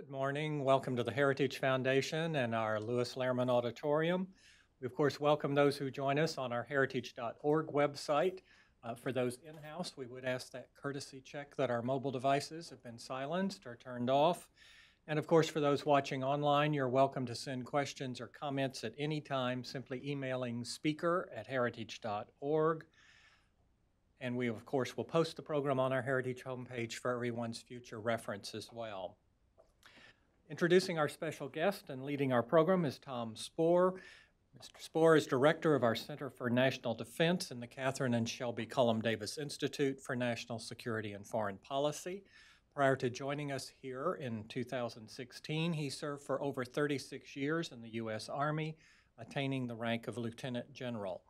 Good morning. Welcome to the Heritage Foundation and our Lewis Lehrman Auditorium. We, of course, welcome those who join us on our heritage.org website. For those in-house, we would ask that courtesy check that our mobile devices have been silenced or turned off. And of course, for those watching online, you're welcome to send questions or comments at any time, simply emailing speaker@heritage.org. And we, of course, will post the program on our Heritage homepage for everyone's future reference as well. Introducing our special guest and leading our program is Tom Spohr. Mr. Spohr is director of our Center for National Defense in the Catherine and Shelby Cullom Davis Institute for National Security and Foreign Policy. Prior to joining us here in 2016, he served for over 36 years in the U.S. Army, attaining the rank of Lieutenant General.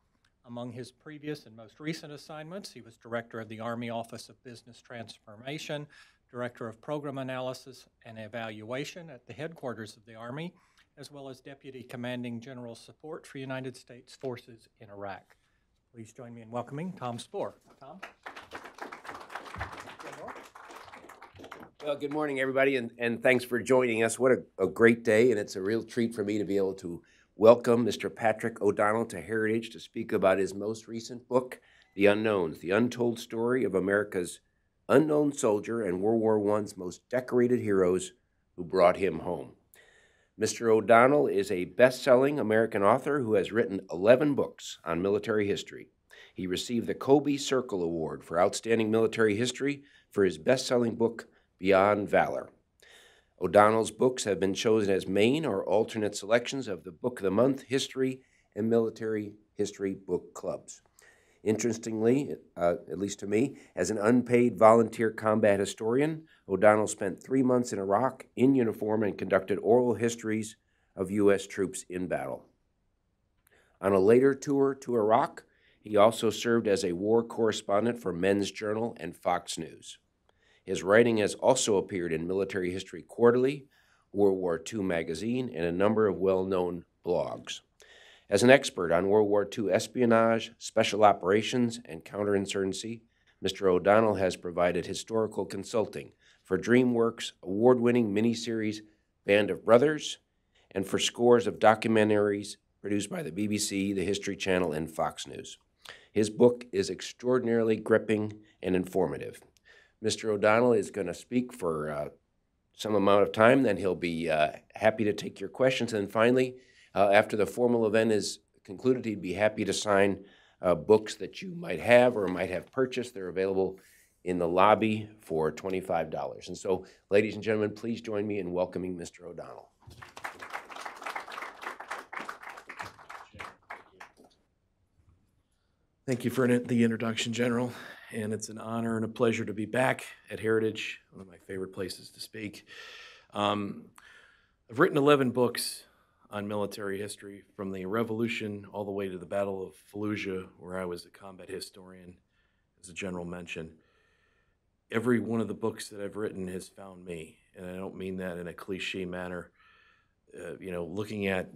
Among his previous and most recent assignments, he was director of the Army Office of Business Transformation, Director of Program Analysis and Evaluation at the headquarters of the Army, as well as Deputy Commanding General Support for United States Forces in Iraq. Please join me in welcoming Tom Spohr. Tom? Well, good morning, everybody, and thanks for joining us. What a great day, and it's a real treat for me to be able to welcome Mr. Patrick O'Donnell to Heritage to speak about his most recent book, The Unknowns, The Untold Story of America's Unknown Soldier and World War I's most decorated heroes who brought him home. Mr. O'Donnell is a best-selling American author who has written 11 books on military history. He received the Colby Circle Award for Outstanding Military History for his best-selling book, Beyond Valor. O'Donnell's books have been chosen as main or alternate selections of the Book of the Month History and Military History book clubs. Interestingly, at least to me, as an unpaid volunteer combat historian, O'Donnell spent 3 months in Iraq in uniform and conducted oral histories of U.S. troops in battle. On a later tour to Iraq, he also served as a war correspondent for Men's Journal and Fox News. His writing has also appeared in Military History Quarterly, World War II magazine, and a number of well-known blogs. As an expert on World War II espionage, special operations, and counterinsurgency, Mr. O'Donnell has provided historical consulting for DreamWorks' award-winning miniseries Band of Brothers, and for scores of documentaries produced by the BBC, the History Channel, and Fox News. His book is extraordinarily gripping and informative. Mr. O'Donnell is going to speak for some amount of time, then he'll be happy to take your questions, and finally, after the formal event is concluded, he'd be happy to sign books that you might have or might have purchased. They're available in the lobby for $25. And so, ladies and gentlemen, please join me in welcoming Mr. O'Donnell. Thank you for the introduction, General. And it's an honor and a pleasure to be back at Heritage, one of my favorite places to speak. I've written 11 books on military history, from the Revolution all the way to the Battle of Fallujah, where I was a combat historian, as the General mentioned. Every one of the books that I've written has found me, and I don't mean that in a cliche manner. Looking at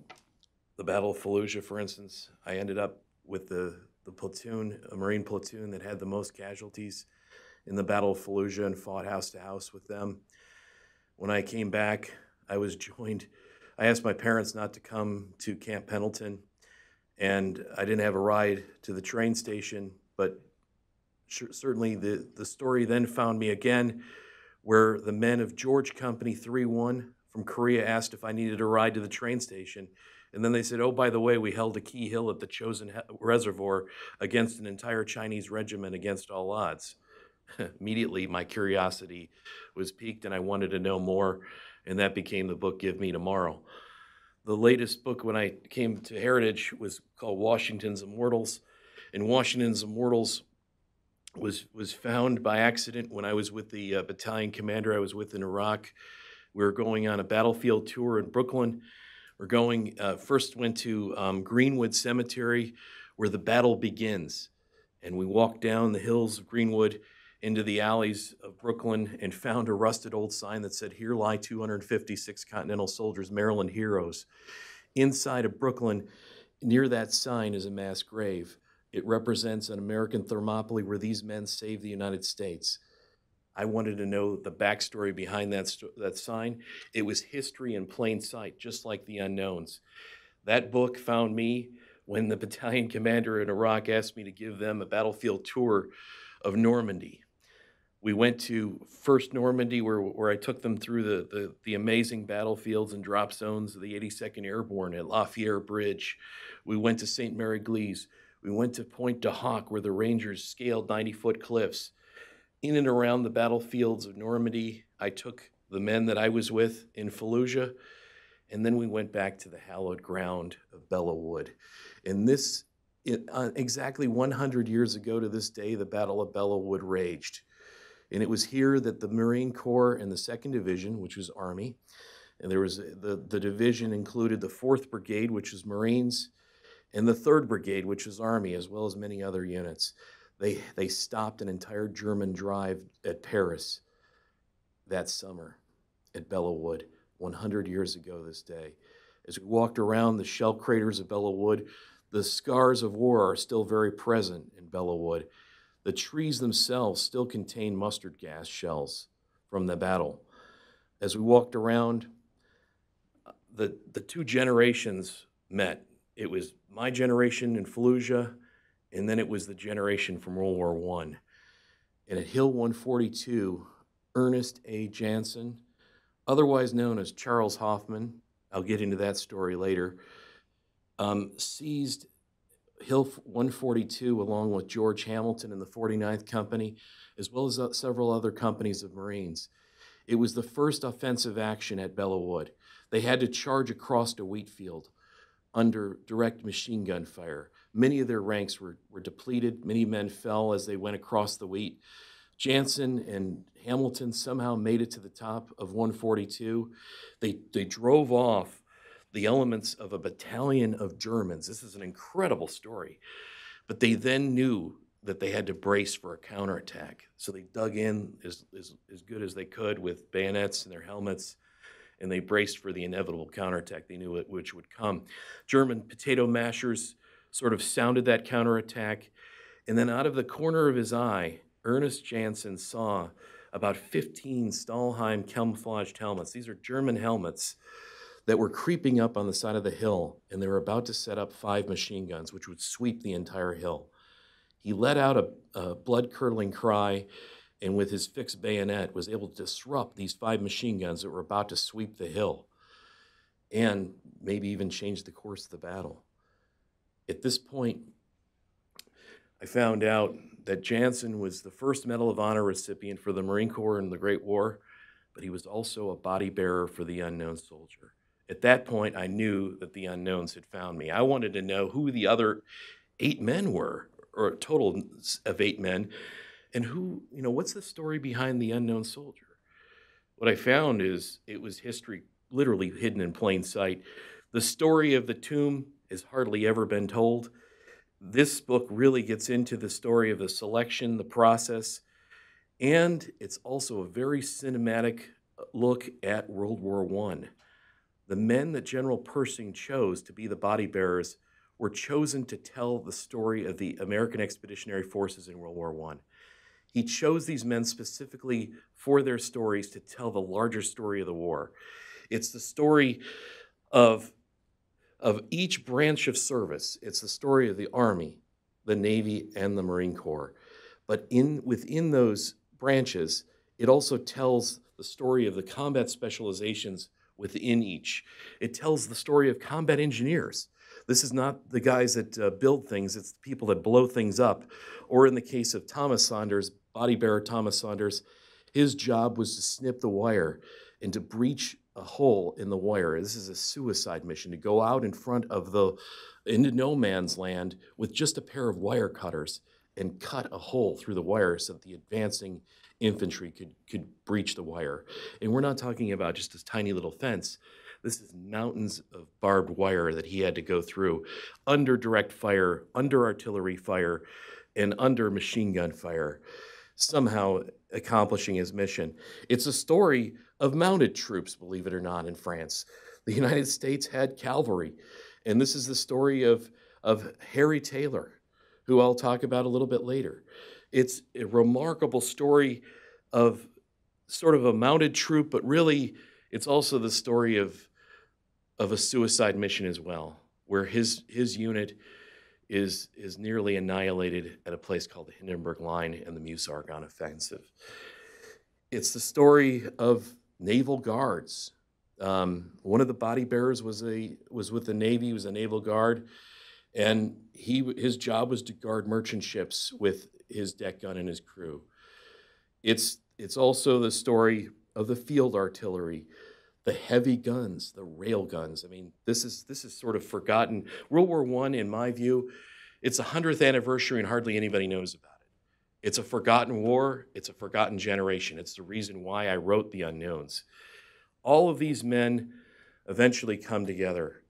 the Battle of Fallujah, for instance, I ended up with the platoon, a Marine platoon that had the most casualties in the Battle of Fallujah, and fought house to house with them. When I came back, I asked my parents not to come to Camp Pendleton, and I didn't have a ride to the train station, but certainly the story then found me again, where the men of George Company 3-1 from Korea asked if I needed a ride to the train station. And then they said, oh, by the way, we held a key hill at the Chosin Reservoir against an entire Chinese regiment against all odds. Immediately, my curiosity was piqued, and I wanted to know more, and that became the book, Give Me Tomorrow. The latest book when I came to Heritage was called Washington's Immortals, and Washington's Immortals was found by accident when I was with the battalion commander I was with in Iraq. We were going on a battlefield tour in Brooklyn. We're going, first went to Greenwood Cemetery, where the battle begins. And we walked down the hills of Greenwood into the alleys of Brooklyn and found a rusted old sign that said, "Here lie 256 Continental soldiers, Maryland heroes." Inside of Brooklyn, near that sign is a mass grave. It represents an American Thermopylae where these men saved the United States. I wanted to know the backstory behind that sign. It was history in plain sight, just like the unknowns. That book found me when the battalion commander in Iraq asked me to give them a battlefield tour of Normandy. We went to first Normandy, where I took them through the amazing battlefields and drop zones of the 82nd Airborne at Lafayette Bridge. We went to St. Mary Glees. We went to Pointe du Hoc, where the Rangers scaled 90-foot cliffs. In and around the battlefields of Normandy, I took the men that I was with in Fallujah, and then we went back to the hallowed ground of Belleau Wood. And this, exactly 100 years ago to this day, the Battle of Belleau Wood raged. And it was here that the Marine Corps and the 2nd Division, which was Army, and there was the division included the 4th Brigade, which was Marines, and the 3rd Brigade, which was Army, as well as many other units. They stopped an entire German drive at Paris that summer at Belleau Wood, 100 years ago this day. As we walked around the shell craters of Belleau Wood, the scars of war are still very present in Belleau Wood. The trees themselves still contain mustard gas shells from the battle. As we walked around, the two generations met. It was my generation in Fallujah, and then it was the generation from World War I. And at Hill 142, Ernest A. Jansen, otherwise known as Charles Hoffman, I'll get into that story later, seized Hill 142 along with George Hamilton and the 49th Company, as well as several other companies of Marines. It was the first offensive action at Belleau Wood. They had to charge across a wheat field under direct machine gun fire. Many of their ranks were depleted. Many men fell as they went across the wheat. Jansen and Hamilton somehow made it to the top of 142. They drove off the elements of a battalion of Germans. This is an incredible story. But they then knew that they had to brace for a counterattack. So they dug in as good as they could with bayonets and their helmets, and they braced for the inevitable counterattack they knew which would come. German potato mashers sort of sounded that counterattack, and then out of the corner of his eye, Ernest Jansen saw about 15 Stahlhelm camouflaged helmets. These are German helmets that were creeping up on the side of the hill, and they were about to set up 5 machine guns, which would sweep the entire hill. He let out a blood-curdling cry, and with his fixed bayonet was able to disrupt these 5 machine guns that were about to sweep the hill and maybe even change the course of the battle. At this point, I found out that Jansen was the first Medal of Honor recipient for the Marine Corps in the Great War, but he was also a body bearer for the unknown soldier. At that point, I knew that the unknowns had found me. I wanted to know who the other 8 men were, or a total of 8 men, and who, what's the story behind the unknown soldier? What I found is it was history literally hidden in plain sight. The story of the tomb has hardly ever been told. This book really gets into the story of the selection, the process, and it's also a very cinematic look at World War I. The men that General Pershing chose to be the body bearers were chosen to tell the story of the American Expeditionary Forces in World War I. He chose these men specifically for their stories to tell the larger story of the war. It's the story of each branch of service. It's the story of the Army, the Navy, and the Marine Corps. But within those branches, it also tells the story of the combat specializations within each. It tells the story of combat engineers. This is not the guys that build things, it's the people that blow things up. Or in the case of Thomas Saunders, body bearer Thomas Saunders, his job was to snip the wire and to breach a hole in the wire. This is a suicide mission, to go out in front of into no man's land with just a pair of wire cutters and cut a hole through the wire so that the advancing infantry could breach the wire. And we're not talking about just a tiny little fence. This is mountains of barbed wire that he had to go through under direct fire, under artillery fire, and under machine gun fire, somehow accomplishing his mission. It's a story of mounted troops, believe it or not, in France. The United States had cavalry, and this is the story of Harry Taylor, who I'll talk about a little bit later. It's a remarkable story of sort of a mounted troop, but really it's also the story of a suicide mission as well, where his unit is nearly annihilated at a place called the Hindenburg Line and the Meuse-Argonne offensive. It's the story of Naval Guards. One of the body bearers was with the Navy. He was a Naval Guard, and his job was to guard merchant ships with his deck gun and his crew. It's also the story of the field artillery, the heavy guns, the rail guns. I mean, this is sort of forgotten. World War I, in my view, it's the 100th anniversary and hardly anybody knows about it. It's a forgotten war. It's a forgotten generation. It's the reason why I wrote The Unknowns. All of these men eventually come together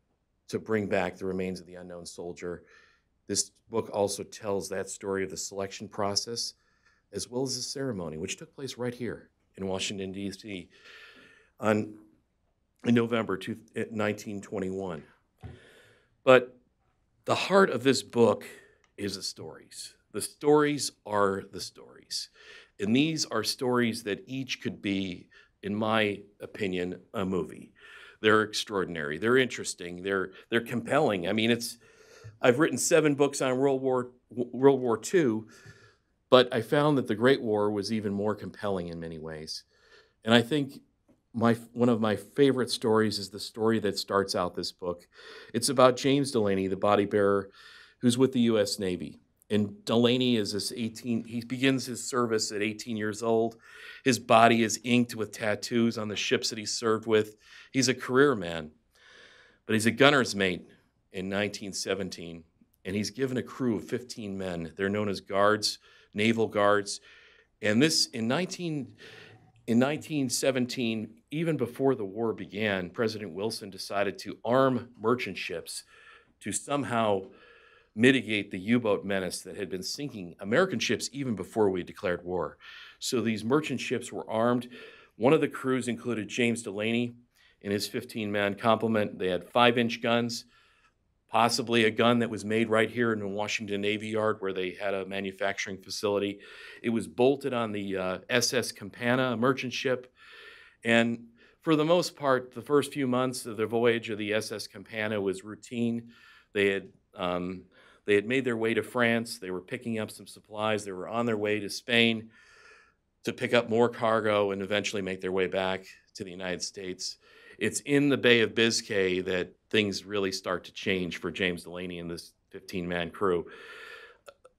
to bring back the remains of the unknown soldier. This book also tells that story of the selection process, as well as the ceremony, which took place right here in Washington, D.C. in November 1921. But the heart of this book is the stories. The stories are the stories. And these are stories that each could be, in my opinion, a movie. They're extraordinary. They're interesting. They're compelling. I mean, I've written 7 books on World War II, but I found that the Great War was even more compelling in many ways. And I think one of my favorite stories is the story that starts out this book. It's about James Delaney, the body bearer, who's with the U.S. Navy. And Delaney is he begins his service at 18 years old. His body is inked with tattoos on the ships that he served with. He's a career man, but he's a gunner's mate in 1917, and he's given a crew of 15 men. They're known as guards, Naval Guards. And this, in 1917, even before the war began, President Wilson decided to arm merchant ships to somehow mitigate the U-boat menace that had been sinking American ships even before we declared war. So these merchant ships were armed. One of the crews included James Delaney and his 15-man complement. They had 5-inch guns, possibly a gun that was made right here in the Washington Navy Yard where they had a manufacturing facility. It was bolted on the SS Campana, a merchant ship. And for the most part, the first few months of the voyage of the SS Campana was routine. They had made their way to France. They were picking up some supplies. They were on their way to Spain to pick up more cargo and eventually make their way back to the United States. It's in the Bay of Biscay that things really start to change for James Delaney and this 15-man crew.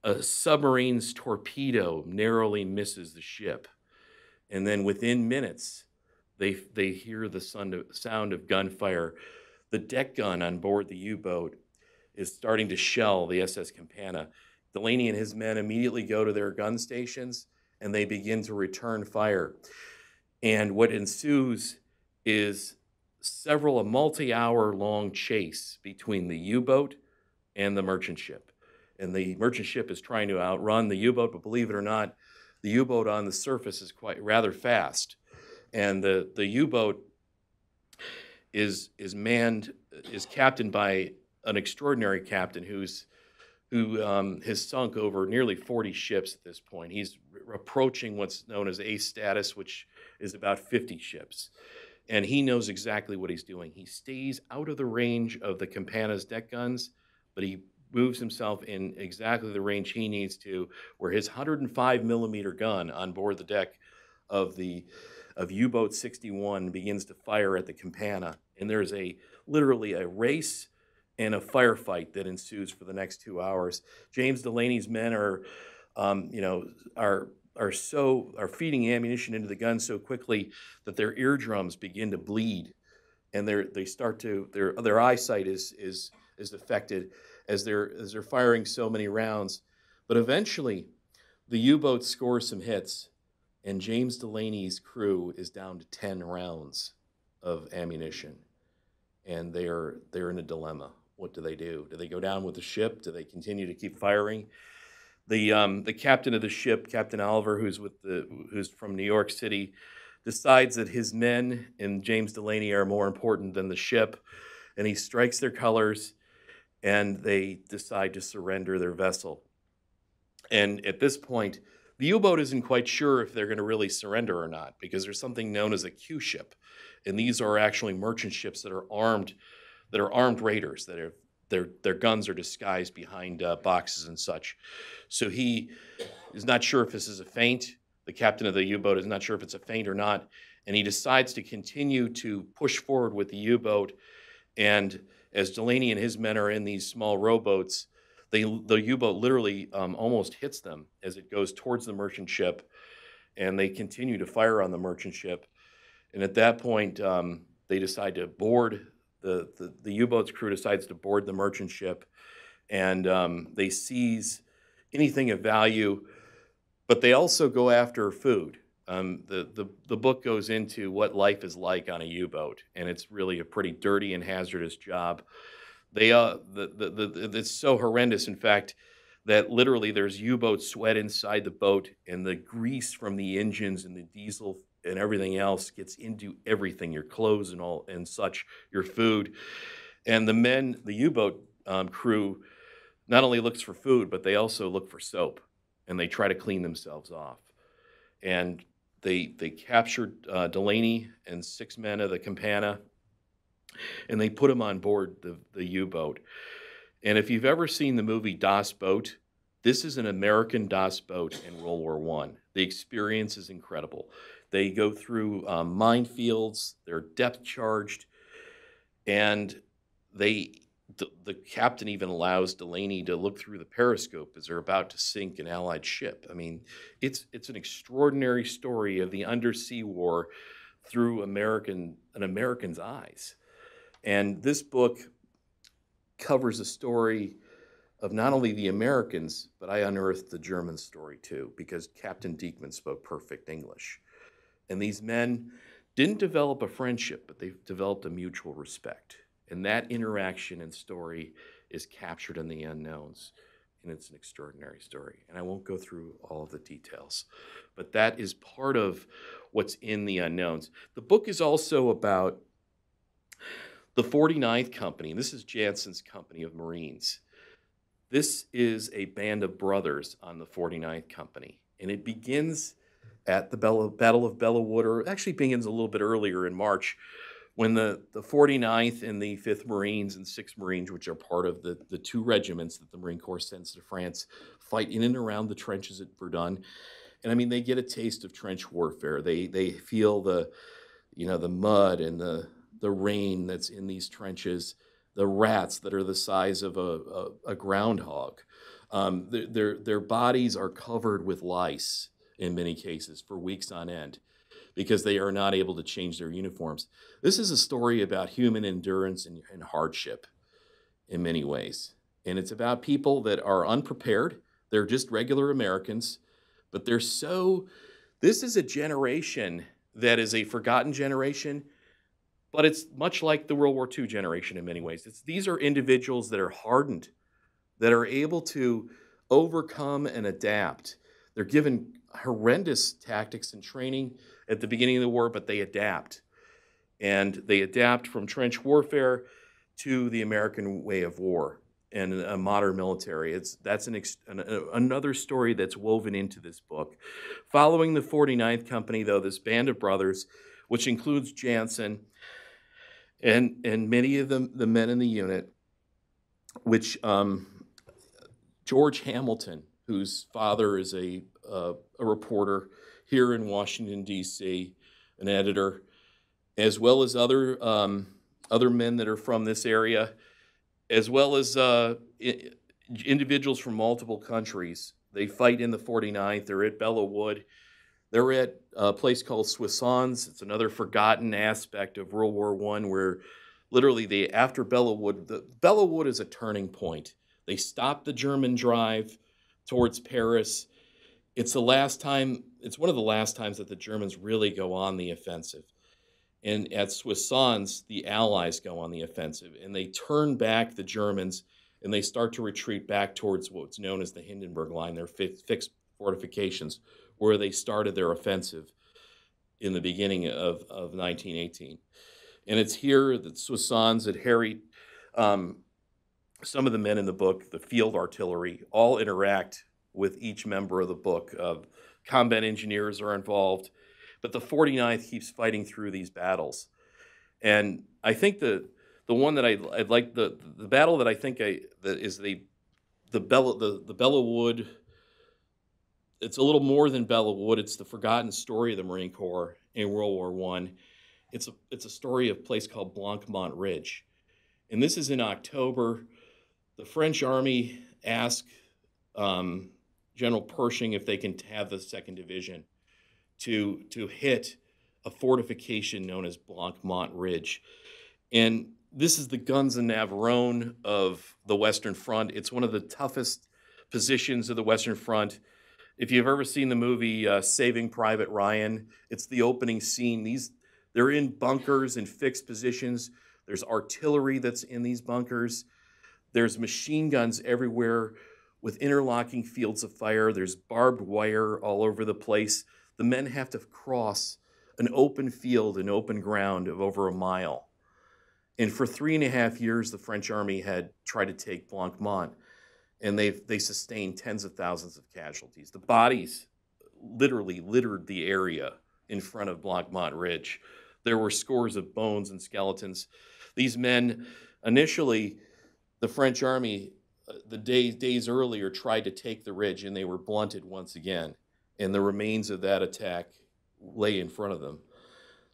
A submarine's torpedo narrowly misses the ship. And then within minutes, they hear the sound of gunfire. The deck gun on board the U-boat is starting to shell the SS Campana. Delaney and his men immediately go to their gun stations and they begin to return fire. And what ensues is a multi-hour long chase between the U-boat and the merchant ship. And the merchant ship is trying to outrun the U-boat, but believe it or not, the U-boat on the surface is rather fast. And the U-boat is captained by an extraordinary captain who has sunk over nearly 40 ships at this point. He's approaching what's known as ace status, which is about 50 ships. And he knows exactly what he's doing. He stays out of the range of the Campana's deck guns, but he moves himself in exactly the range he needs to, where his 105 millimeter gun on board the deck of U-boat 61 begins to fire at the Campana. And there's literally a race and a firefight that ensues for the next 2 hours. James Delaney's men are feeding ammunition into the gun so quickly that their eardrums begin to bleed, and their eyesight is affected as they're firing so many rounds. But eventually, the U-boat scores some hits, and James Delaney's crew is down to 10 rounds of ammunition, and they're in a dilemma. What do they do? Do they go down with the ship? Do they continue to keep firing? The captain of the ship, Captain Oliver, who's from New York City, decides that his men and James Delaney are more important than the ship, and he strikes their colors, and they decide to surrender their vessel. And at this point, The U-boat isn't quite sure if they're going to really surrender or not, because there's something known as a Q ship, and these are actually merchant ships that are armed raiders that are their guns are disguised behind boxes and such. So he is not sure if this is a feint. The captain of the U-boat is not sure if it's a feint or not, and he decides to continue to push forward with the U-boat. And as Delaney and his men are in these small rowboats, the U-boat literally almost hits them as it goes towards the merchant ship, and they continue to fire on the merchant ship. And at that point, they decide to board. The U-boat's crew decides to board the merchant ship, and they seize anything of value, but they also go after food. The book goes into what life is like on a U-boat, and it's really a pretty dirty and hazardous job. It's so horrendous, in fact, that literally there's U-boat sweat inside the boat, and the grease from the engines and the diesel and everything else gets into everything, your clothes and all and such, your food. And the U-boat crew, not only looks for food, but they also look for soap, and they try to clean themselves off. And they captured Delaney and 6 men of the Campana, and they put them on board the U-boat. And if you've ever seen the movie Das Boat, this is an American Das Boat in World War I. The experience is incredible. They go through minefields, they're depth charged, and the captain even allows Delaney to look through the periscope as they're about to sink an Allied ship. I mean, it's an extraordinary story of the undersea war through an American's eyes. And this book covers a story of not only the Americans, but I unearthed the German story too, because Captain Diekman spoke perfect English. And these men didn't develop a friendship, but they developed a mutual respect. And that interaction and story is captured in The Unknowns, and it's an extraordinary story. And I won't go through all of the details, but that is part of what's in The Unknowns. The book is also about the 49th Company. This is Jansen's company of Marines. This is a band of brothers on the 49th Company, and it begins at the Battle of Bellewood, or actually begins a little bit earlier in March, when the 49th and the 5th Marines and 6th Marines, which are part of the 2 regiments that the Marine Corps sends to France, fight in and around the trenches at Verdun. And I mean, they get a taste of trench warfare. They feel the mud and the rain that's in these trenches, the rats that are the size of a groundhog. Their bodies are covered with lice in many cases for weeks on end, because they are not able to change their uniforms. This is a story about human endurance and hardship in many ways. And it's about people that are unprepared. They're just regular Americans, but this is a generation that is a forgotten generation, but it's much like the World War II generation in many ways. These are individuals that are hardened, that are able to overcome and adapt. They're given horrendous tactics and training at the beginning of the war, but they adapt. And they adapt from trench warfare to the American way of war and a modern military. That's another story that's woven into this book. Following the 49th Company, though, this band of brothers, which includes Jansen and many of the men in the unit, which George Hamilton, whose father is a reporter here in Washington, D.C., an editor, as well as other men that are from this area, as well as individuals from multiple countries. They fight in the 49th. They're at Bellewood. They're at a place called Soissons. It's another forgotten aspect of World War I, where literally after Bellewood, Bellewood is a turning point. They stop the German drive towards Paris. It's one of the last times that the Germans really go on the offensive. And at Soissons, the Allies go on the offensive, and they turn back the Germans, and they start to retreat back towards what's known as the Hindenburg Line, their fixed fortifications, where they started their offensive in the beginning of 1918. And it's here that Soissons, that Harry, some of the men in the book, the field artillery, all interact with each member of the book, of combat engineers are involved, but the 49th keeps fighting through these battles. And I think the one that I'd like, the battle that I think that is the Belleau Wood. It's a little more than Belleau Wood. It's the forgotten story of the Marine Corps in World War I. It's a story of a place called Blanc Mont Ridge. And this is in October. The French Army asked General Pershing if they can have the 2nd Division to hit a fortification known as Blanc Mont Ridge. And this is the guns and Navarone of the Western Front. It's one of the toughest positions of the Western Front. If you've ever seen the movie Saving Private Ryan, it's the opening scene. They're in bunkers in fixed positions. There's artillery that's in these bunkers. There's machine guns everywhere with interlocking fields of fire. There's barbed wire all over the place. The men have to cross an open field and open ground of over a mile. And for 3.5 years, the French Army had tried to take Blanc Mont, and they sustained tens of thousands of casualties. The bodies literally littered the area in front of Blanc Mont Ridge. There were scores of bones and skeletons. These men, initially, the French Army, the days earlier, tried to take the ridge, and they were blunted once again. And the remains of that attack lay in front of them.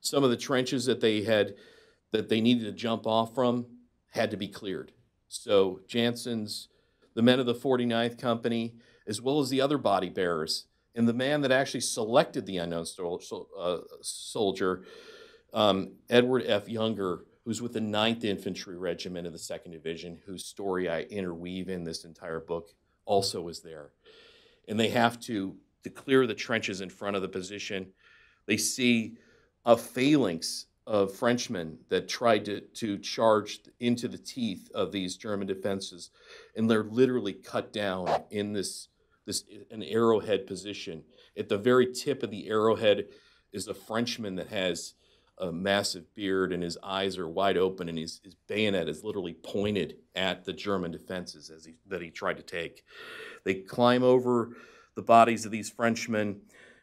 Some of the trenches that they needed to jump off from had to be cleared. So the men of the 49th Company, as well as the other body bearers, and the man that actually selected the unknown soldier, Edward F. Younger, who's with the 9th Infantry Regiment of the 2nd Division, whose story I interweave in this entire book, also is there. And they have to clear the trenches in front of the position. They see a phalanx of Frenchmen that tried to charge into the teeth of these German defenses, and they're literally cut down in an arrowhead position. At the very tip of the arrowhead is a Frenchman that has a massive beard, and his eyes are wide open, and his bayonet is literally pointed at the German defenses that he tried to take. They climb over the bodies of these Frenchmen,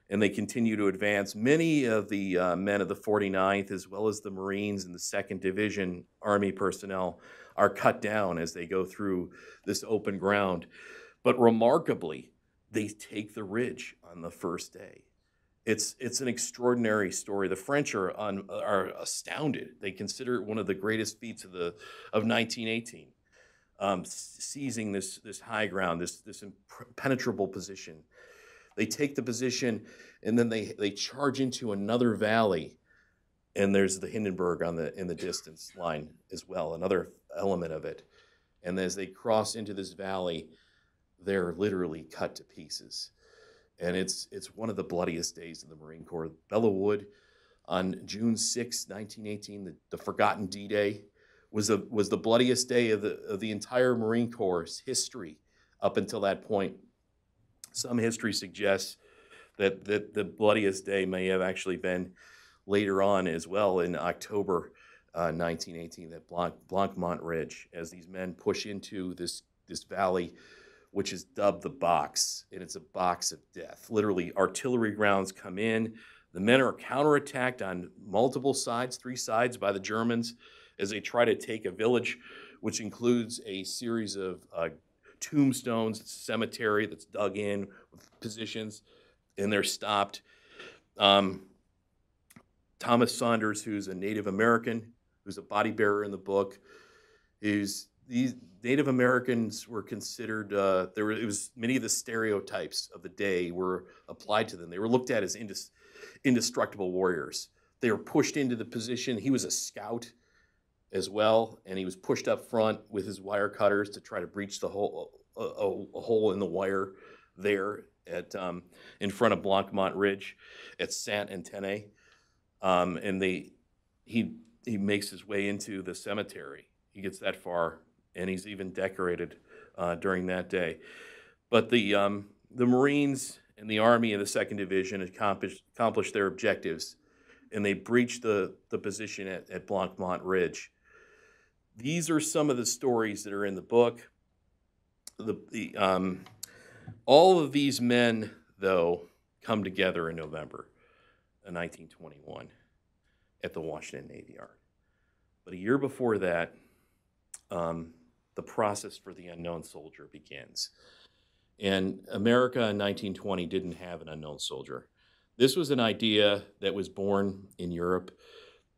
and they continue to advance. Many of the men of the 49th, as well as the Marines and the 2nd Division Army personnel, are cut down as they go through this open ground. But remarkably, they take the ridge on the first day. It's an extraordinary story. The French are astounded. They consider it one of the greatest feats of 1918, seizing this high ground, this impenetrable position. They take the position, and then they charge into another valley, and there's the Hindenburg in the distance line as well, another element of it. And as they cross into this valley, they're literally cut to pieces. And it's one of the bloodiest days in the Marine Corps. Belleau Wood, on June 6, 1918, the forgotten D-Day, was the bloodiest day of the entire Marine Corps' history up until that point. Some history suggests that the bloodiest day may have actually been later on as well, in October 1918, that Blanc Mont Ridge, as these men push into this valley, which is dubbed the box, and it's a box of death. Literally, artillery rounds come in. The men are counterattacked on multiple sides, 3 sides, by the Germans as they try to take a village, which includes a series of tombstones. It's a cemetery that's dug in with positions, and they're stopped. Thomas Saunders, who's a Native American, who's a body bearer in the book, these Native Americans were considered, many of the stereotypes of the day were applied to them. They were looked at as indestructible warriors. They were pushed into the position. He was a scout as well, and he was pushed up front with his wire cutters to try to breach the hole, a hole in the wire there in front of Blanc Mont Ridge at Saint-Antenne. And he makes his way into the cemetery. He gets that far, and he's even decorated during that day. But the Marines and the Army of the 2nd Division accomplished their objectives, and they breached the position at Blanc Mont Ridge. These are some of the stories that are in the book. All of these men, though, come together in November of 1921 at the Washington Navy Yard. But a year before that, the process for the unknown soldier begins. And America in 1920 didn't have an unknown soldier. This was an idea that was born in Europe.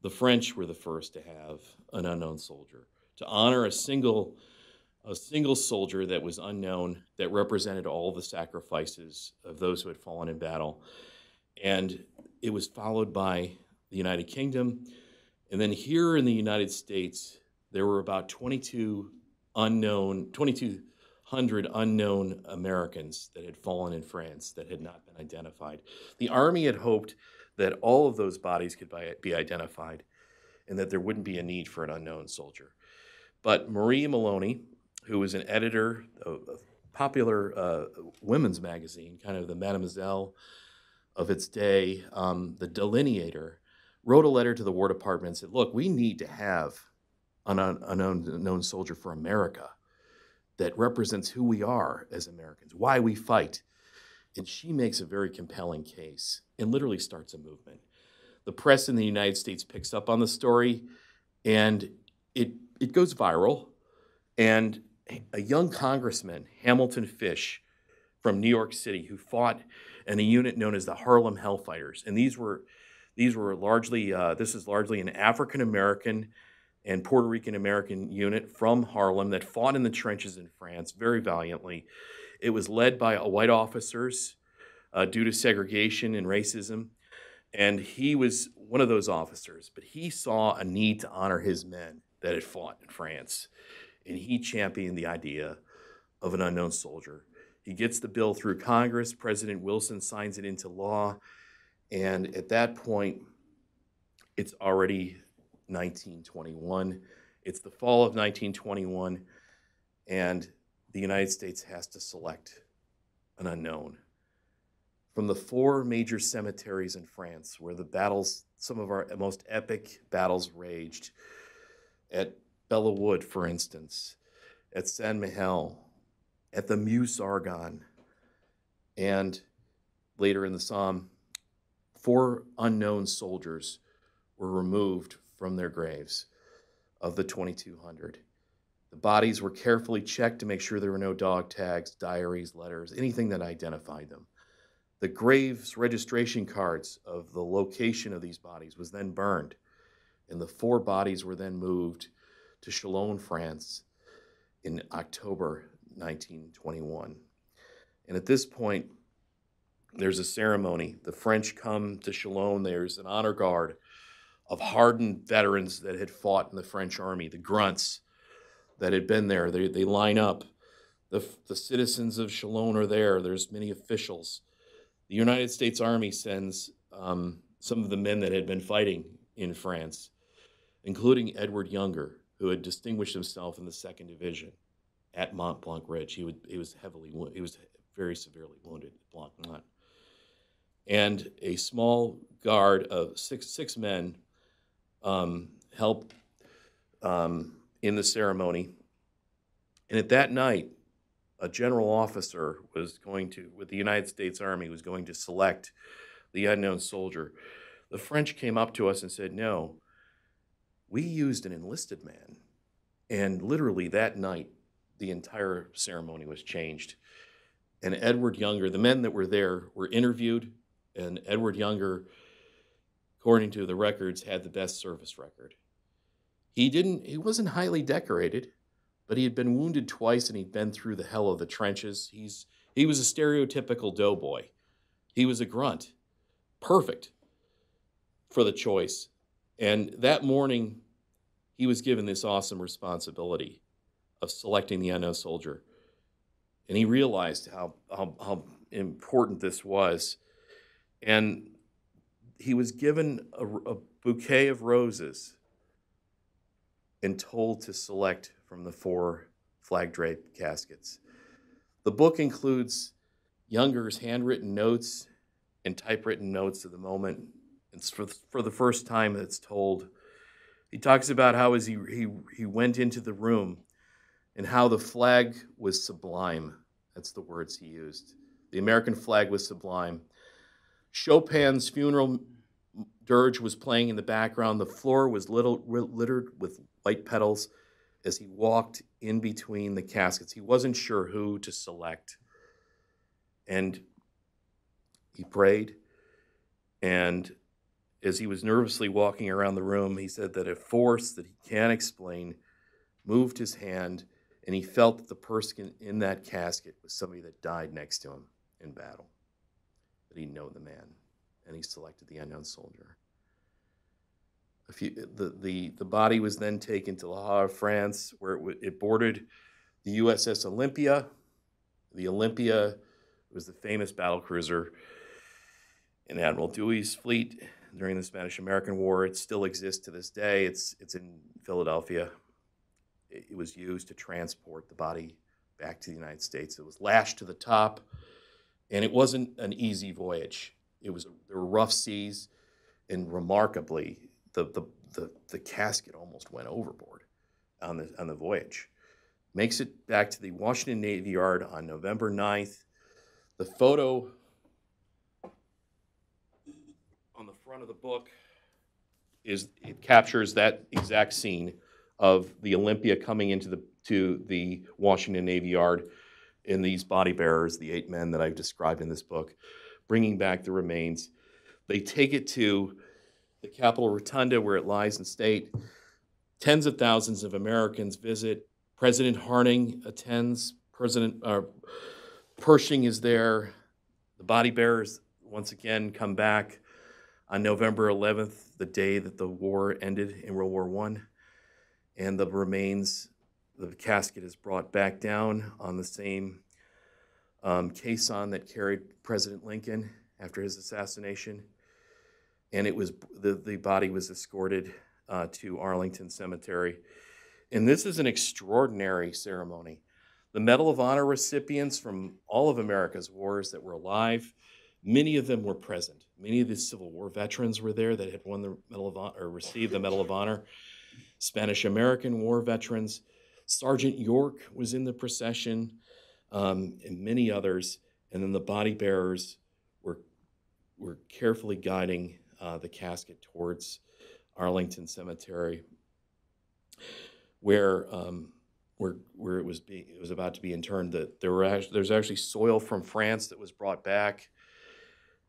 The French were the first to have an unknown soldier, to honor a single soldier that was unknown, that represented all the sacrifices of those who had fallen in battle. And it was followed by the United Kingdom. And then here in the United States, there were about 2,200 unknown Americans that had fallen in France that had not been identified. The Army had hoped that all of those bodies could be identified and that there wouldn't be a need for an unknown soldier. But Marie Maloney, who was an editor of a popular women's magazine, kind of the Mademoiselle of its day, the Delineator, wrote a letter to the War Department and said, look, we need to have an unknown soldier for America that represents who we are as Americans, why we fight. And she makes a very compelling case and literally starts a movement. The press in the United States picks up on the story, and it goes viral. And a young congressman, Hamilton Fish, from New York City, who fought in a unit known as the Harlem Hellfighters, and this is largely an African American and Puerto Rican American unit from Harlem that fought in the trenches in France very valiantly. It was led by white officers due to segregation and racism, and he was one of those officers, but he saw a need to honor his men that had fought in France, and he championed the idea of an unknown soldier. He gets the bill through Congress, President Wilson signs it into law, and at that point, it's already 1921. It's the fall of 1921, and the United States has to select an unknown. From the 4 major cemeteries in France, where the battles, some of our most epic battles raged, at Bella Wood, for instance, at Saint-Mihiel, at the Meuse-Argonne, and later in the Somme, 4 unknown soldiers were removed from their graves of the 2,200. The bodies were carefully checked to make sure there were no dog tags, diaries, letters, anything that identified them. The graves registration cards of the location of these bodies was then burned, and the 4 bodies were then moved to Chalon, France in October 1921. And at this point, there's a ceremony. The French come to Chalon. There's an honor guard of hardened veterans that had fought in the French army, the grunts that had been there. They line up. The citizens of Chalon are there. There's many officials. The United States Army sends some of the men that had been fighting in France, including Edward Younger, who had distinguished himself in the 2nd Division at Mont Blanc Ridge. He was very severely wounded at Blanc Mont. And a small guard of six men helped in the ceremony. And at that night, a general officer with the United States Army, was going to select the unknown soldier. The French came up to us and said, no, we used an enlisted man. And literally that night, the entire ceremony was changed. And Edward Younger, the men that were there were interviewed, and Edward Younger, according to the records, had the best service record. He wasn't highly decorated, but he had been wounded twice and he'd been through the hell of the trenches. He was a stereotypical doughboy. He was a grunt. Perfect for the choice. And that morning, he was given this awesome responsibility of selecting the unknown soldier. And he realized how important this was. And he was given a bouquet of roses and told to select from the 4 flag-draped caskets. The book includes Younger's handwritten notes and typewritten notes of the moment. It's for the first time it's told. He talks about how as he went into the room and how the flag was sublime. That's the words he used. The American flag was sublime. Chopin's Funeral dirge was playing in the background. The floor was littered with white petals as he walked in between the caskets. He wasn't sure who to select. And he prayed, and as he was nervously walking around the room, he said that a force that he can't explain moved his hand, and he felt that the person in that casket was somebody that died next to him in battle, that he'd known the man, and he selected the unknown soldier. The body was then taken to Le Havre, France, where it boarded the USS Olympia. The Olympia was the famous battle cruiser in Admiral Dewey's fleet during the Spanish-American War. It still exists to this day. It's in Philadelphia. It was used to transport the body back to the United States. It was lashed to the top, and it wasn't an easy voyage. There were rough seas, and remarkably, the casket almost went overboard on the voyage. Makes it back to the Washington Navy Yard on November 9th. The photo on the front of the book it captures that exact scene of the Olympia coming into the Washington Navy Yard, and these body bearers, the 8 men that I've described in this book, bringing back the remains. They take it to the Capitol Rotunda, where it lies in state. Tens of thousands of Americans visit. President Harding attends. President Pershing is there. The body bearers once again come back on November 11th, the day that the war ended in World War I. And the remains, the casket is brought back down on the same caisson that carried President Lincoln after his assassination. And it was the body was escorted to Arlington Cemetery. And this is an extraordinary ceremony. The Medal of Honor recipients from all of America's wars that were alive, many of them were present. Many of the Civil War veterans were there that had won the Medal of Honor or received the Medal of Honor. Spanish-American War veterans. Sergeant York was in the procession, and many others. And then the body bearers were carefully guiding the casket towards Arlington Cemetery, where it was about to be interred. That there's actually soil from France that was brought back,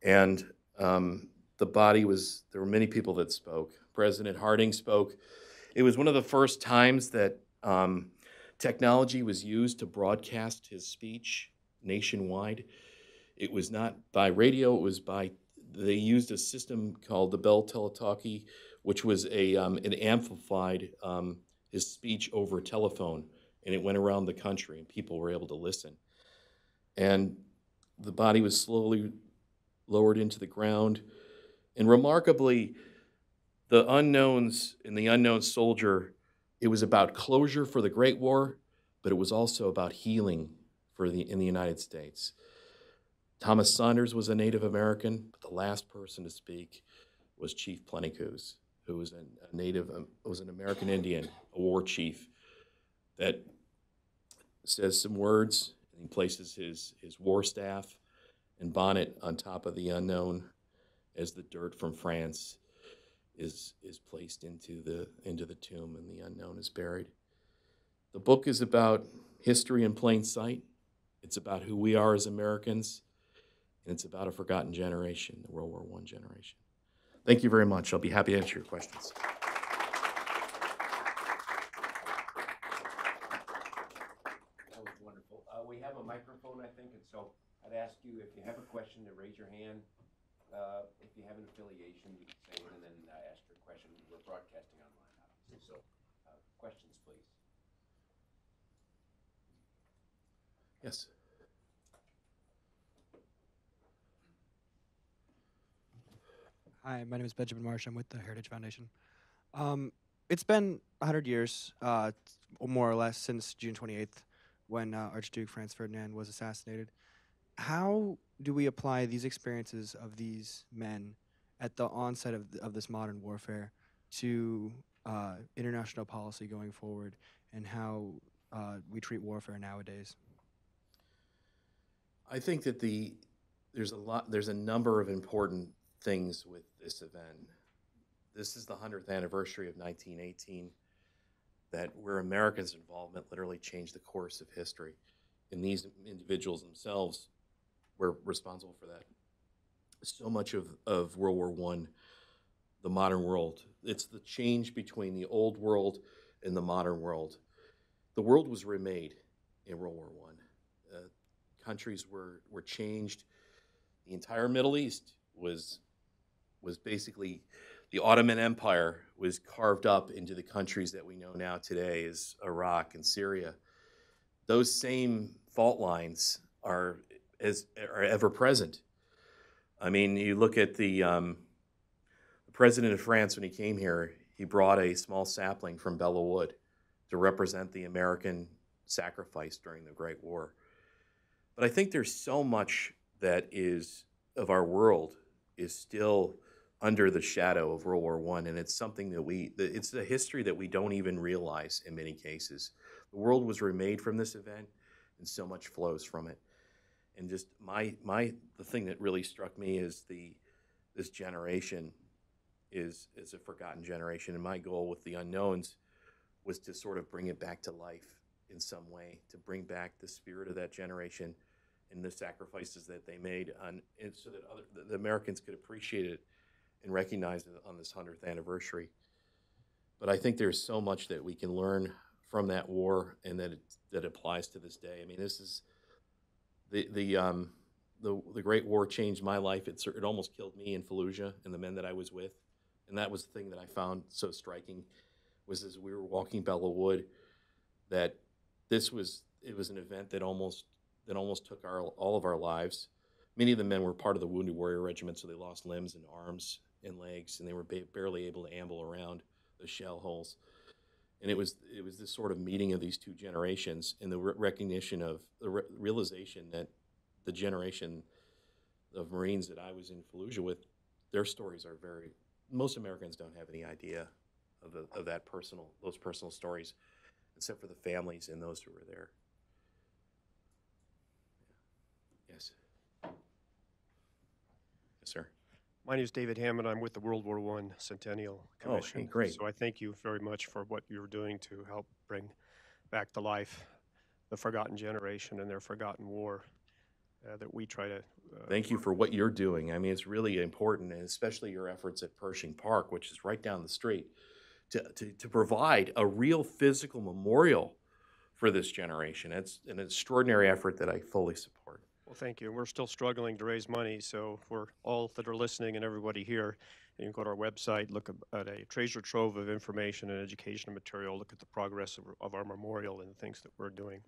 and the body was. There were many people that spoke. President Harding spoke. It was one of the first times that technology was used to broadcast his speech nationwide. It was not by radio, it was they used a system called the Bell Teletalkie, which was it amplified his speech over telephone, and it went around the country, and people were able to listen. And the body was slowly lowered into the ground, and remarkably, the unknowns and the unknown soldier, it was about closure for the Great War, but it was also about healing in the United States. Thomas Saunders was a Native American, but the last person to speak was Chief Plentycoos, who was was an American Indian, a war chief, that says some words, and he places his war staff and bonnet on top of the unknown as the dirt from France is placed into the tomb, and the unknown is buried. The book is about history in plain sight. It's about who we are as Americans, and it's about a forgotten generation, the World War I generation. Thank you very much. I'll be happy to answer your questions. That was wonderful. We have a microphone, I think, and so I'd ask you, if you have a question, to raise your hand. If you have an affiliation, you can say it, and then ask your question. We're broadcasting online, obviously, so questions, please. Yes. Hi, my name is Benjamin Marsh. I'm with the Heritage Foundation. It's been 100 years, more or less, since June 28th, when Archduke Franz Ferdinand was assassinated. How do we apply these experiences of these men at the onset of this modern warfare to international policy going forward, and how we treat warfare nowadays? I think that there's a number of important things with this event. This is the 100th anniversary of 1918, where America's involvement literally changed the course of history. And these individuals themselves were responsible for that. So much of World War I, the modern world, it's the change between the old world and the modern world. The world was remade in World War I. Countries were changed. The entire Middle East was basically, the Ottoman Empire was carved up into the countries that we know now today as Iraq and Syria. Those same fault lines are ever present. I mean, you look at the president of France when he came here, he brought a small sapling from Belleau Wood to represent the American sacrifice during the Great War. But I think there's so much that is of our world is still under the shadow of World War I, and it's something that it's a history that we don't even realize in many cases. The world was remade from this event, and so much flows from it. And just the thing that really struck me is this generation is a forgotten generation, and my goal with the Unknowns was to sort of bring it back to life in some way, to bring back the spirit of that generation and the sacrifices that they made, and so that the Americans could appreciate it and recognize it on this 100th anniversary. But I think there's so much that we can learn from that war, and that applies to this day. I mean, this is the Great War changed my life. It almost killed me in Fallujah and the men that I was with, and that was the thing that I found so striking, was as we were walking Belleau Wood, that it was an event that almost took all of our lives. Many of the men were part of the Wounded Warrior Regiment, so they lost limbs and arms and legs, and they were barely able to amble around the shell holes. And it was this sort of meeting of these two generations, and the recognition of the realization that the generation of Marines that I was in Fallujah with, their stories are most Americans don't have any idea of those personal stories, except for the families and those who were there. Yes. Yes, sir. My name is David Hammond. I'm with the World War I Centennial Commission. Oh, hey, great. So I thank you very much for what you're doing to help bring back to life the forgotten generation and their forgotten war that we try to... Thank you for what you're doing. I mean, it's really important, and especially your efforts at Pershing Park, which is right down the street, to provide a real physical memorial for this generation. It's an extraordinary effort that I fully support. Well, thank you. We're still struggling to raise money, so for all that are listening and everybody here, you can go to our website, look at a treasure trove of information and educational material, look at the progress of our memorial and the things that we're doing.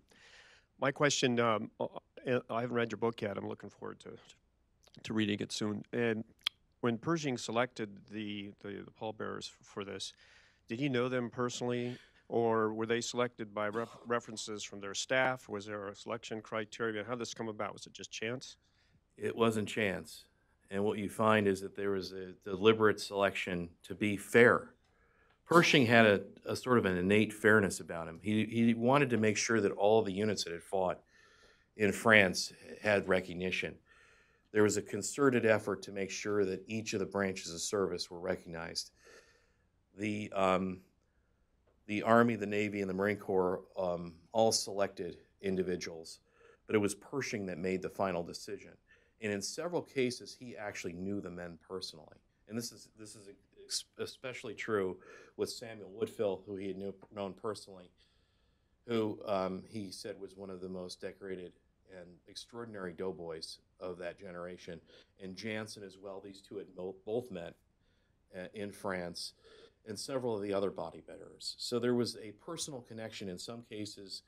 My question, I haven't read your book yet. I'm looking forward to reading it soon. And when Pershing selected the pallbearers for this, did he know them personally, or were they selected by references from their staff? Was there a selection criteria? How did this come about? Was it just chance? It wasn't chance. And what you find is that there was a deliberate selection to be fair. Pershing had a sort of an innate fairness about him. He wanted to make sure that all of the units that had fought in France had recognition. There was a concerted effort to make sure that each of the branches of service were recognized. The Army, the Navy, and the Marine Corps all selected individuals, but it was Pershing that made the final decision. And in several cases, he actually knew the men personally. And this is especially true with Samuel Woodfill, who he had known personally, who he said was one of the most decorated and extraordinary doughboys of that generation. And Jansen as well. These two had both met in France, and several of the other body bearers. So there was a personal connection in some cases,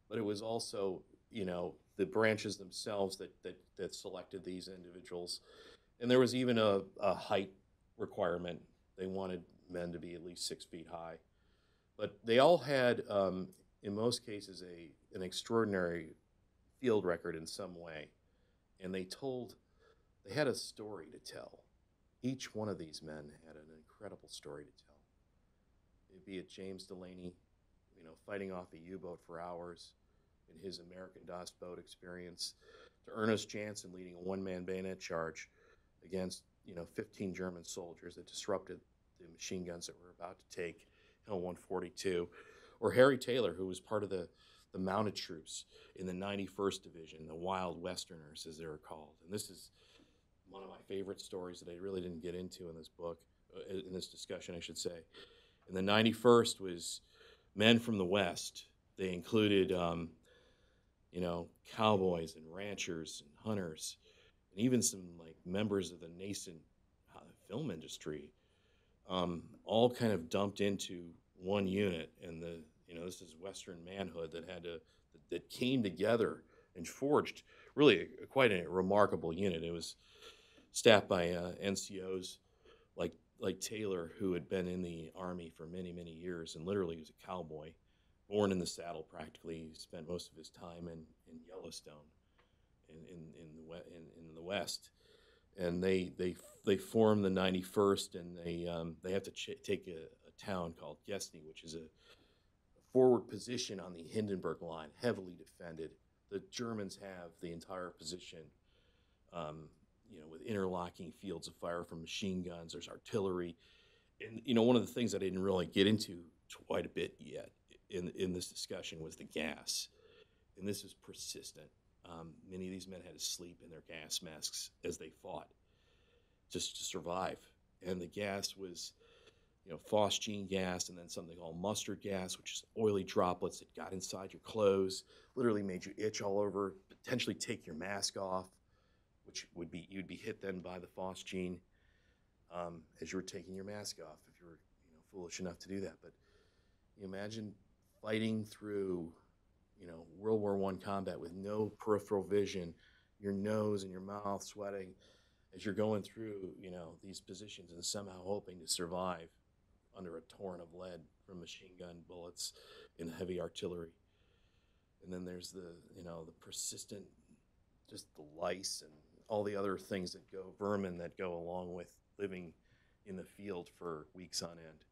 but it was also, the branches themselves that selected these individuals. And there was even a height requirement. They wanted men to be at least 6 feet high. But they all had, in most cases, an extraordinary field record in some way. And they had a story to tell. Each one of these men had an incredible story to tell. Be it James Delaney, fighting off a U-boat for hours, in his American Dust boat experience to Ernest Janssen leading a one-man bayonet charge against 15 German soldiers that disrupted the machine guns that were about to take Hill 142, or Harry Taylor, who was part of the mounted troops in the 91st Division, the Wild Westerners, as they were called. And this is one of my favorite stories that I really didn't get into in this book, in this discussion, I should say. And the 91st was men from the West. They included, cowboys and ranchers and hunters, and even some like members of the nascent film industry, all kind of dumped into one unit. And this is Western manhood that came together and forged really quite a remarkable unit. It was staffed by NCOs like Taylor, who had been in the Army for many, many years, and literally was a cowboy, born in the saddle practically. He spent most of his time in Yellowstone, in the West, and they formed the 91st, and they have to take a town called Gesney, which is a forward position on the Hindenburg Line, heavily defended. The Germans have the entire position, with interlocking fields of fire from machine guns. There's artillery, and one of the things I didn't really get into quite a bit yet in this discussion was the gas, and this is persistent. Many of these men had to sleep in their gas masks as they fought, just to survive. And the gas was, phosgene gas, and then something called mustard gas, which is oily droplets that got inside your clothes, literally made you itch all over, potentially take your mask off, which you'd be hit then by the phosgene as you were taking your mask off, if you were foolish enough to do that. But you imagine fighting through World War I combat with no peripheral vision, your nose and your mouth sweating as you're going through these positions and somehow hoping to survive under a torrent of lead from machine gun bullets and heavy artillery. And then there's the persistent, just the lice and all the other things vermin that go along with living in the field for weeks on end.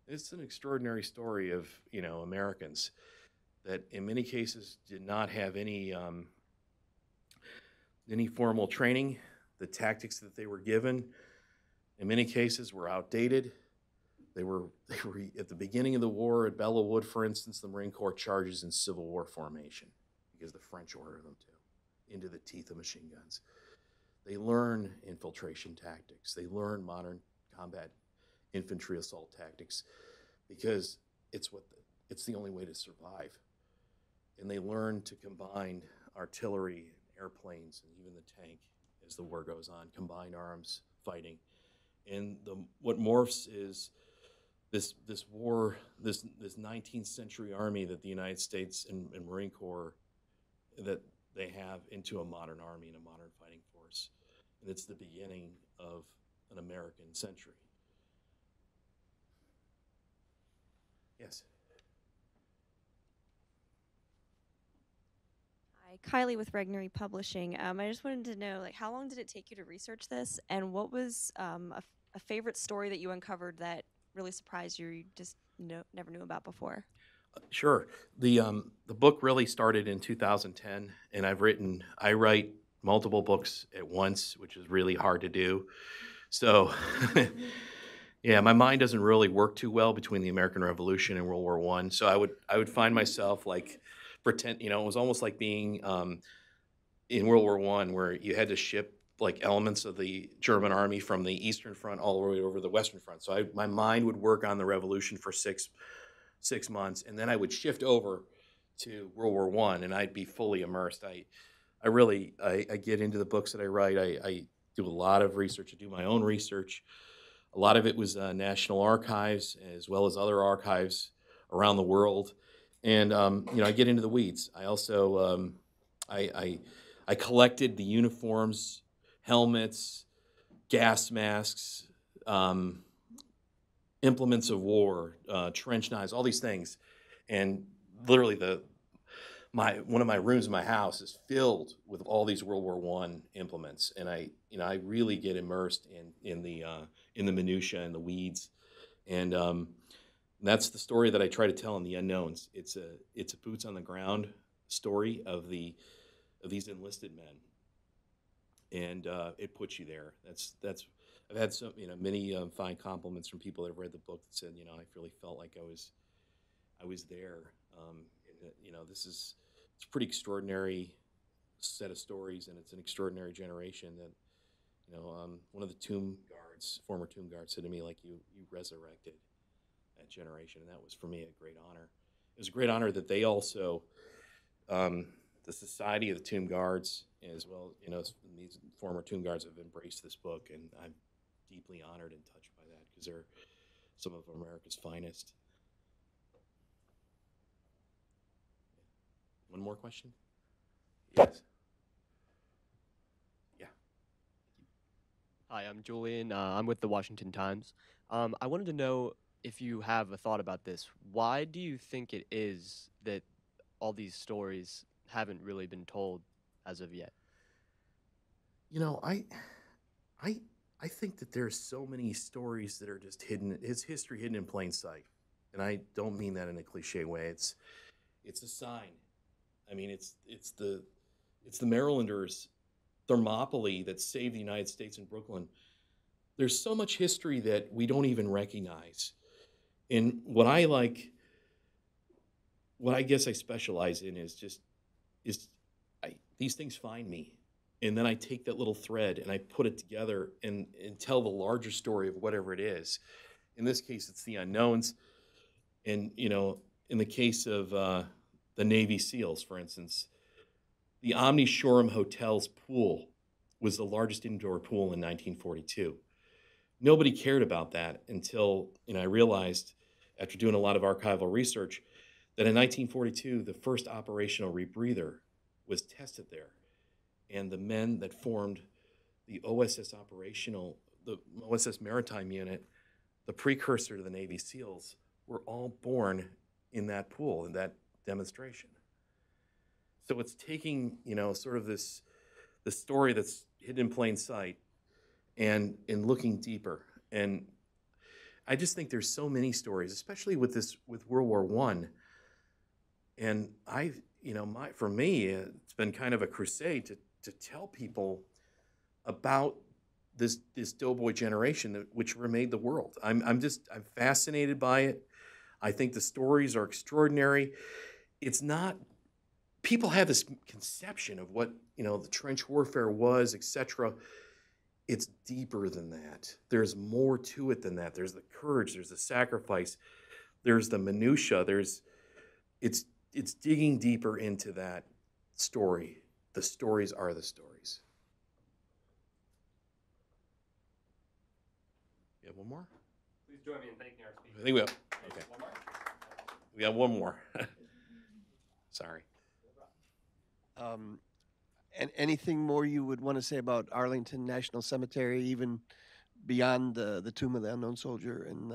It's an extraordinary story of Americans that in many cases did not have any formal training. The tactics that they were given in many cases were outdated. They were at the beginning of the war at Belleau Wood, for instance, the Marine Corps charges in Civil War formation because the French ordered them to, into the teeth of machine guns. They learn infiltration tactics. They learn modern combat infantry assault tactics because it's the only way to survive. And they learn to combine artillery, airplanes, and even the tank as the war goes on, combined arms fighting. And what morphs is this war, this 19th century army that the United States and Marine Corps, that they have into a modern army and a modern fighting force. And it's the beginning of an American century. Yes. Hi, Kylie with Regnery Publishing. I just wanted to know, how long did it take you to research this, and what was a favorite story that you uncovered that really surprised you just never knew about before? Sure. The book really started in 2010, and I write multiple books at once, which is really hard to do. So, yeah, my mind doesn't really work too well between the American Revolution and World War I. So I would find myself pretend, it was almost like being in World War I, where you had to ship elements of the German army from the Eastern Front all the way over the Western Front. So my mind would work on the Revolution for six months, and then I would shift over to World War I, and I'd be fully immersed. I get into the books that I write. I do a lot of research. I do my own research. A lot of it was National Archives as well as other archives around the world. And, I get into the weeds. I also, I collected the uniforms, helmets, gas masks, implements of war, trench knives, all these things. And literally one of my rooms in my house is filled with all these World War I implements. And I really get immersed in the minutia and the weeds. And that's the story that I try to tell in The Unknowns. It's a boots on the ground story of these enlisted men, and it puts you there. That's I've had some many fine compliments from people that have read the book that said I really felt like I was there. It's a pretty extraordinary set of stories, and it's an extraordinary generation that one of the former tomb guards said to me, like, you resurrected that generation, and that was for me a great honor. It was a great honor that they also, the Society of the Tomb Guards, as well, these former tomb guards have embraced this book, and I'm deeply honored and touched by that because they're some of America's finest. One more question? Yes. Yeah. Hi, I'm Julian. I'm with the Washington Times. I wanted to know if you have a thought about this. Why do you think it is that all these stories haven't really been told as of yet? I think that there's so many stories that are just hidden. It's history hidden in plain sight, and I don't mean that in a cliche way. It's a sign. I mean, it's the Marylanders' Thermopylae that saved the United States in Brooklyn. There's so much history that we don't even recognize. And what I guess I specialize in is these things find me. And then I take that little thread and I put it together and tell the larger story of whatever it is. In this case, it's the unknowns. And, in the case of the Navy SEALs, for instance, the Omni Shoreham Hotel's pool was the largest indoor pool in 1942. Nobody cared about that until I realized, after doing a lot of archival research, that in 1942, the first operational rebreather was tested there. And the men that formed the OSS Maritime Unit, the precursor to the Navy SEALs, were all born in that pool, in that demonstration. So it's taking, sort of this story that's hidden in plain sight and looking deeper. And I just think there's so many stories, especially with World War I. And for me, it's been kind of a crusade to tell people about this doughboy generation which remade the world. I'm fascinated by it. I think the stories are extraordinary. It's not, people have this conception of what, the trench warfare was, etc. It's deeper than that. There's more to it than that. There's the courage, there's the sacrifice, there's the minutia, it's digging deeper into that story. The stories are the stories. You have one more? Please join me in thanking our speakers. I think we have. Okay. One more? We have one more. Sorry. And anything more you would want to say about Arlington National Cemetery, even beyond the Tomb of the Unknown Soldier and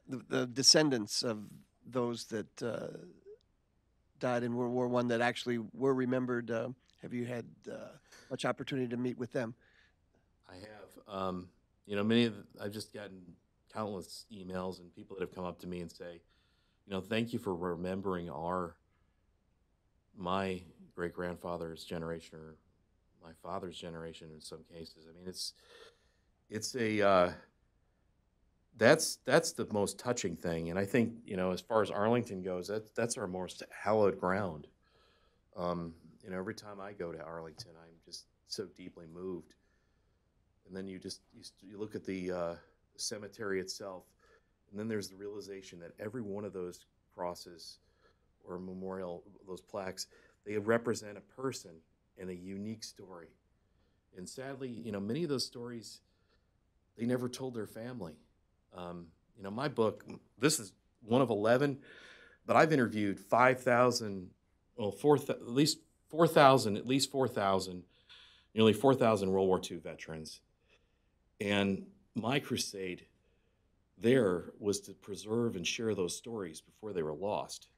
the descendants of those that died in World War I that actually were remembered? Have you had much opportunity to meet with them? I have. I've just gotten countless emails and people that have come up to me and say, thank you for remembering my great-grandfather's generation or my father's generation in some cases. I mean, that's the most touching thing. And I think, as far as Arlington goes, that's our most hallowed ground. Every time I go to Arlington, I'm just so deeply moved. And then you look at the cemetery itself, and then there's the realization that every one of those crosses or memorial, those plaques, they represent a person and a unique story. And sadly, many of those stories, they never told their family. My book, this is one of 11, but I've interviewed 5,000, at least 4,000, nearly 4,000 World War II veterans. And my crusade there was to preserve and share those stories before they were lost.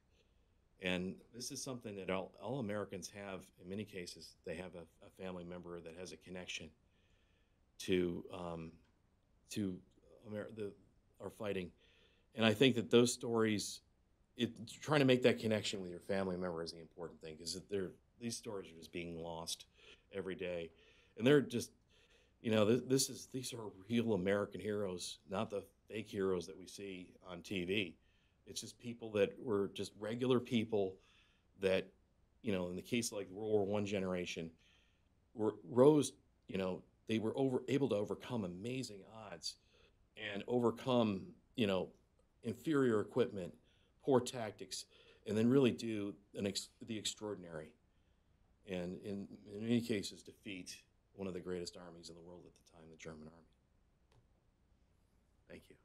And this is something that all Americans have. In many cases, they have a family member that has a connection to our fighting. And I think that those stories, trying to make that connection with your family member is the important thing, because these stories are just being lost every day, and they're just, you know, these are real American heroes, not the fake heroes that we see on TV. It's just people that were just regular people that, you know, in the case of like World War I generation, rose, you know, they were able to overcome amazing odds and overcome, you know, inferior equipment, poor tactics, and then really do the extraordinary. And in many cases, defeat one of the greatest armies in the world at the time, the German army. Thank you.